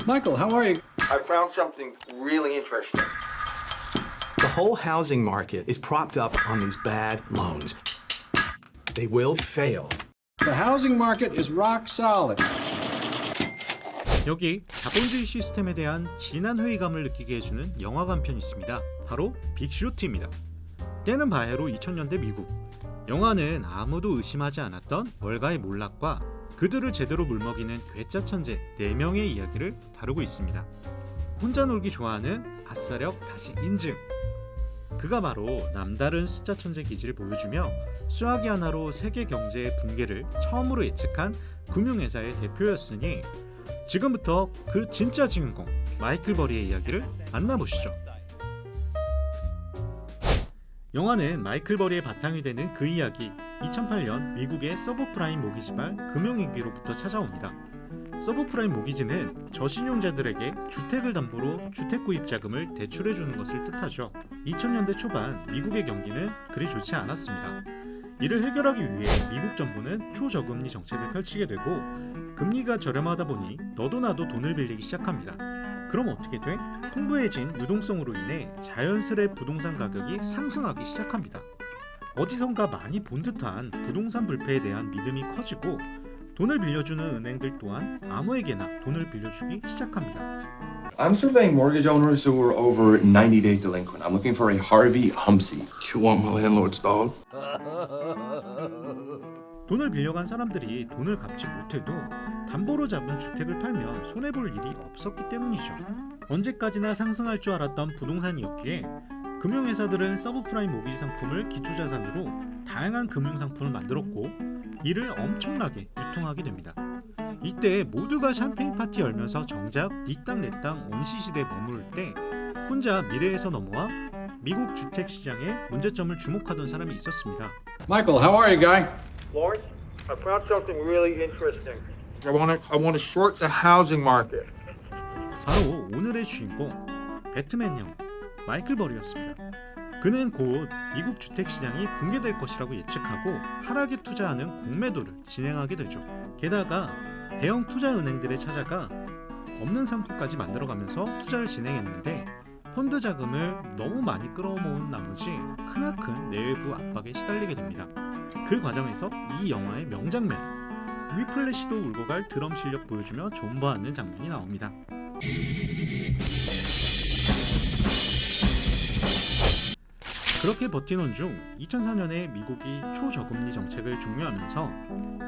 Michael, how are you? I found something really interesting. The whole housing market is propped up on these bad loans. They will fail. The housing market is rock solid. 여기 자본주의 시스템에 대한 진한 회의감을 느끼게 해주는 영화가 한 편 있습니다. 바로 빅쇼트입니다. 때는 바야흐로 2000년대 미국. 영화는 아무도 의심하지 않았던 월가의 몰락과 그들을 제대로 물먹이는 괴짜 천재 4명의 이야기를 다루고 있습니다. 혼자 놀기 좋아하는 아싸력 다시 인증. 그가 바로 남다른 숫자 천재 기질을 보여주며 수학이 하나로 세계 경제의 붕괴를 처음으로 예측한 금융회사의 대표였으니 지금부터 그 진짜 주인공 마이클 버리의 이야기를 만나보시죠. 영화는 마이클 버리의 바탕이 되는 그 이야기 2008년 미국의 서브프라임 모기지발 금융위기로부터 찾아옵니다. 서브프라임 모기지는 저신용자들에게 주택을 담보로 주택구입자금을 대출해주는 것을 뜻하죠. 2000년대 초반 미국의 경기는 그리 좋지 않았습니다. 이를 해결하기 위해 미국 정부는 초저금리 정책을 펼치게 되고 금리가 저렴하다 보니 너도 나도 돈을 빌리기 시작합니다. 그럼 어떻게 돼? 풍부해진 유동성으로 인해 자연스레 부동산 가격이 상승하기 시작합니다. 어디선가 많이 본 듯한 부동산 불패에 대한 믿음이 커지고 돈을 빌려주는 은행들 또한 아무에게나 돈을 빌려주기 시작합니다. I'm surveying mortgage owners who are over 90 days delinquent. I'm looking for a Harvey Humpsey. You want my landlord's dog? 돈을 빌려간 사람들이 돈을 갚지 못해도 담보로 잡은 주택을 팔면 손해볼 일이 없었기 때문이죠. 언제까지나 상승할 줄 알았던 부동산이었기에 금융회사들은 서브프라임 모기지 상품을 기초자산으로 다양한 금융상품을 만들었고 이를 엄청나게 유통하게 됩니다. 이때 모두가 샴페인 파티 열면서 정작 니 땅 내 땅 원시시대에 머무를 때 혼자 미래에서 넘어와 미국 주택시장의 문제점을 주목하던 사람이 있었습니다. Michael, how are you, guy? Lawrence, I found something really interesting. I want to short the housing market. 바로 오늘의 주인공 배트맨형 마이클 버리였습니다. 그는 곧 미국 주택시장이 붕괴될 것이라고 예측하고 하락에 투자하는 공매도를 진행하게 되죠. 게다가 대형 투자은행들에 찾아가 없는 상품까지 만들어가면서 투자를 진행했는데 펀드 자금을 너무 많이 끌어모은 나머지 크나큰 내외부 압박에 시달리게 됩니다. 그 과정에서 이 영화의 명장면 위플래시도 울고 갈 드럼 실력 보여주며 존버하는 장면이 나옵니다. 그렇게 버티는 중 2004년에 미국이 초저금리 정책을 종료하면서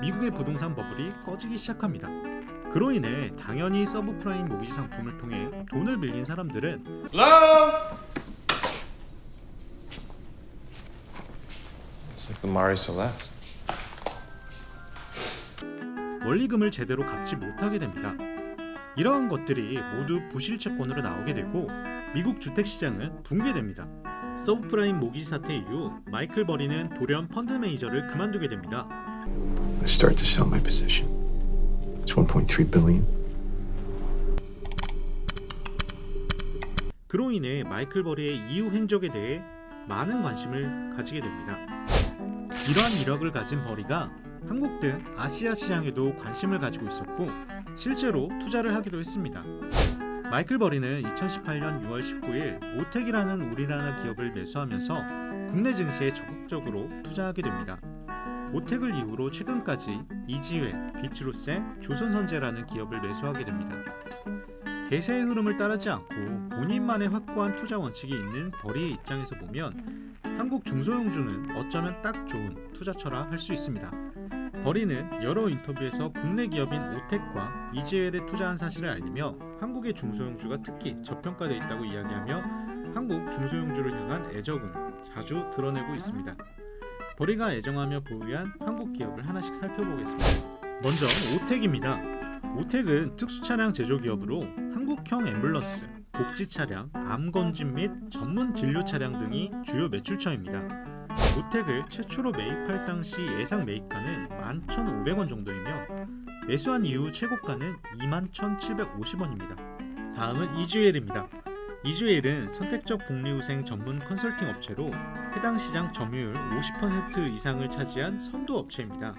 미국의 부동산 버블이 꺼지기 시작합니다. 그로 인해 당연히 서브프라임 모기지 상품을 통해 돈을 빌린 사람들은 It's like the Mari Celeste. 원리금을 제대로 갚지 못하게 됩니다. 이러한 것들이 모두 부실채권으로 나오게 되고 미국 주택시장은 붕괴됩니다. 서브프라임 모기지 사태 이후 마이클 버리는 돌연 펀드 매니저를 그만두게 됩니다. I start to sell my position. It's 1.3 billion. 그로 인해 마이클 버리의 이후 행적에 대해 많은 관심을 가지게 됩니다. 이러한 이력을 가진 버리가 한국 등 아시아 시장에도 관심을 가지고 있었고 실제로 투자를 하기도 했습니다. 마이클 버리는 2018년 6월 19일 오텍이라는 우리나라 기업을 매수하면서 국내 증시에 적극적으로 투자하게 됩니다. 오텍을 이후로 최근까지 이지회, 비츠로셀, 조선선제라는 기업을 매수하게 됩니다. 대세의 흐름을 따르지 않고 본인만의 확고한 투자 원칙이 있는 버리의 입장에서 보면 한국 중소형주는 어쩌면 딱 좋은 투자처라 할 수 있습니다. 버리는 여러 인터뷰에서 국내 기업인 오텍과 이지웰에 투자한 사실을 알리며 한국의 중소형주가 특히 저평가되어 있다고 이야기하며 한국 중소형주를 향한 애정을 자주 드러내고 있습니다. 버리가 애정하며 보유한 한국 기업을 하나씩 살펴보겠습니다. 먼저 오텍입니다. 오텍은 특수차량 제조기업으로 한국형 앰뷸런스, 복지차량, 암건진 및 전문 진료차량 등이 주요 매출처입니다. 오텍을 최초로 매입할 당시 예상 매입가는 11,500원 정도이며 매수한 이후 최고가는 21,750원입니다. 다음은 이주엘입니다. 이주엘은 선택적 복리후생 전문 컨설팅 업체로 해당 시장 점유율 50% 이상을 차지한 선도 업체입니다.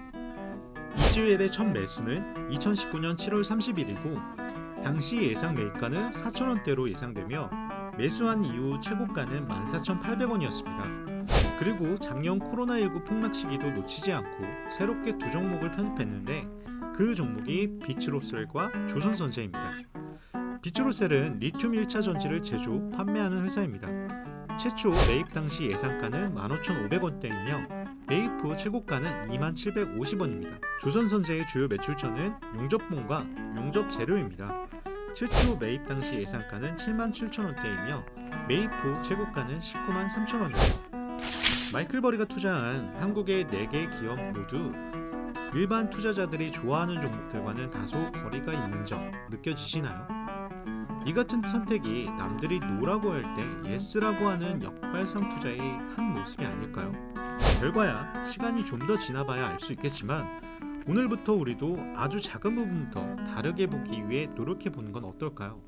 이주엘의 첫 매수는 2019년 7월 30일이고 당시 예상 매입가는 4,000원대로 예상되며 매수한 이후 최고가는 14,800원이었습니다. 그리고 작년 코로나19 폭락 시기도 놓치지 않고 새롭게 두 종목을 편입했는데 그 종목이 비츠로셀과 조선선제입니다. 비츠로셀은 리튬 1차 전지를 제조, 판매하는 회사입니다. 최초 매입 당시 예상가는 15,500원대이며 매입 후 최고가는 2750원입니다. 조선선제의 주요 매출처는 용접봉과 용접 재료입니다. 최초 매입 당시 예상가는 77,000원대이며 매입 후 최고가는 193,000원입니다. 마이클 버리가 투자한 한국의 4개 기업 모두 일반 투자자들이 좋아하는 종목들과는 다소 거리가 있는 점 느껴지시나요? 이 같은 선택이 남들이 노라고 할 때 예스라고 하는 역발상 투자의 한 모습이 아닐까요? 결과야 시간이 좀 더 지나봐야 알 수 있겠지만 오늘부터 우리도 아주 작은 부분부터 다르게 보기 위해 노력해 보는 건 어떨까요?